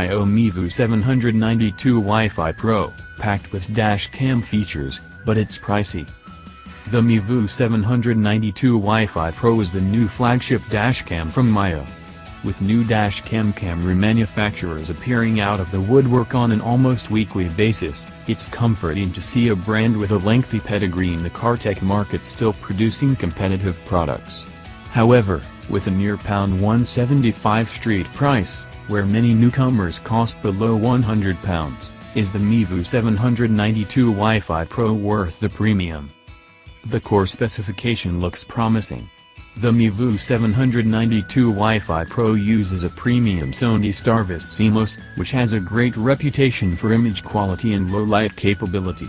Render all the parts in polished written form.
Mio MiVue 792 Wi-Fi Pro, packed with dash cam features, but it's pricey. The MiVue 792 Wi-Fi Pro is the new flagship dashcam from Mio. With new dashcam camera manufacturers appearing out of the woodwork on an almost weekly basis, it's comforting to see a brand with a lengthy pedigree in the car tech market still producing competitive products. However, with a near £175 street price, where many newcomers cost below £100, is the MiVue 792 Wi-Fi Pro worth the premium? The core specification looks promising. The MiVue 792 Wi-Fi Pro uses a premium Sony Starvis CMOS, which has a great reputation for image quality and low light capability.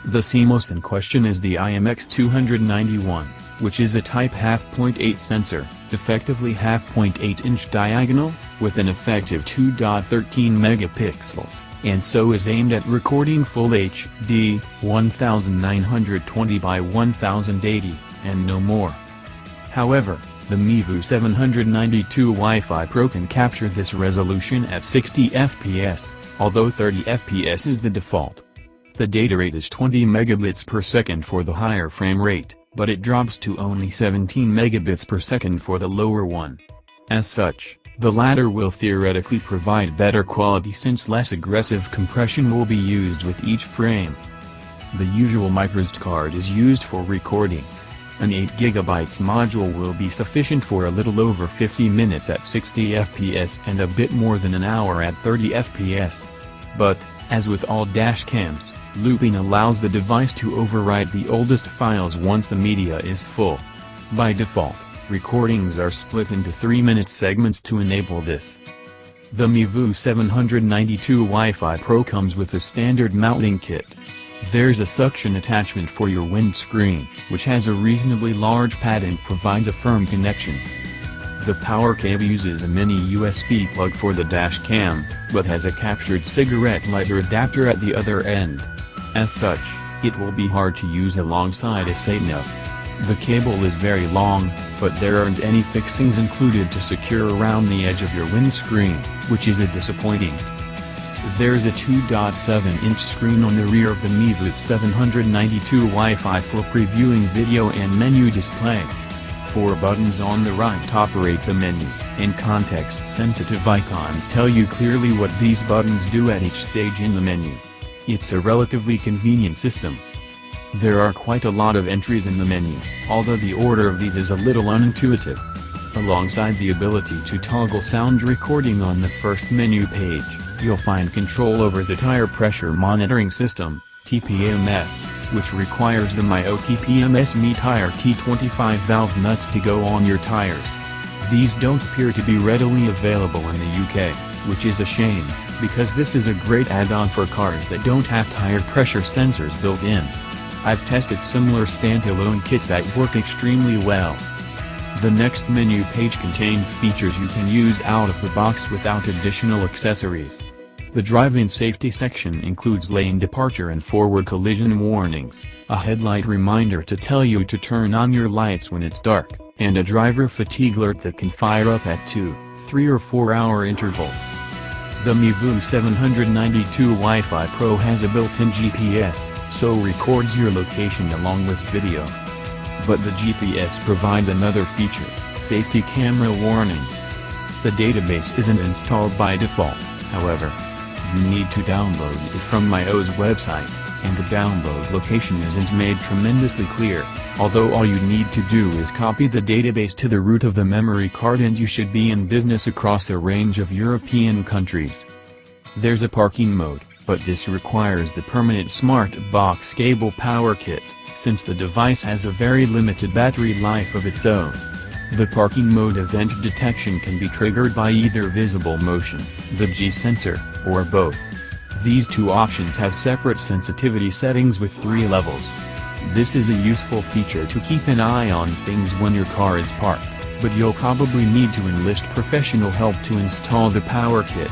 The CMOS in question is the IMX291, which is a Type f/.8 sensor, effectively f/.8-inch diagonal, with an effective 2.13 megapixels, and so is aimed at recording Full HD, 1920 by 1080, and no more. However, the MiVue 792 Wi-Fi Pro can capture this resolution at 60 fps, although 30 fps is the default. The data rate is 20 megabits per second for the higher frame rate, but it drops to only 17 megabits per second for the lower one. As such, the latter will theoretically provide better quality since less aggressive compression will be used with each frame. The usual microSD card is used for recording. An 8GB module will be sufficient for a little over 50 minutes at 60 fps and a bit more than an hour at 30 fps. But, as with all dash cams, looping allows the device to overwrite the oldest files once the media is full. By default, recordings are split into 3-minute segments to enable this. The MiVue 792 Wi-Fi Pro comes with a standard mounting kit. There's a suction attachment for your windscreen, which has a reasonably large pad and provides a firm connection. The power cable uses a mini USB plug for the dash cam, but has a captured cigarette lighter adapter at the other end. As such, it will be hard to use alongside a Satno. The cable is very long, but there aren't any fixings included to secure around the edge of your windscreen, which is a disappointing. There's a 2.7-inch screen on the rear of the MiVue 792 Wi-Fi for previewing video and menu display. 4 buttons on the right operate the menu, and context-sensitive icons tell you clearly what these buttons do at each stage in the menu. It's a relatively convenient system. There are quite a lot of entries in the menu, although the order of these is a little unintuitive. Alongside the ability to toggle sound recording on the first menu page, you'll find control over the tire pressure monitoring system, TPMS, which requires the Mio TPMS Mi Tire T25 valve nuts to go on your tires. These don't appear to be readily available in the UK, which is a shame, because this is a great add-on for cars that don't have tire pressure sensors built in. I've tested similar standalone kits that work extremely well. The next menu page contains features you can use out of the box without additional accessories. The drive-in safety section includes lane departure and forward collision warnings, a headlight reminder to tell you to turn on your lights when it's dark, and a driver fatigue alert that can fire up at 2, 3 or 4 hour intervals. The MiVue 792 Wi-Fi Pro has a built-in GPS, so records your location along with video. But the GPS provides another feature, safety camera warnings. The database isn't installed by default, however. You need to download it from Mio's website, and the download location isn't made tremendously clear, although all you need to do is copy the database to the root of the memory card and you should be in business across a range of European countries. There's a parking mode, but this requires the permanent smart box cable power kit, since the device has a very limited battery life of its own. The parking mode event detection can be triggered by either visible motion, the G sensor, or both. These two options have separate sensitivity settings with 3 levels. This is a useful feature to keep an eye on things when your car is parked, but you'll probably need to enlist professional help to install the power kit.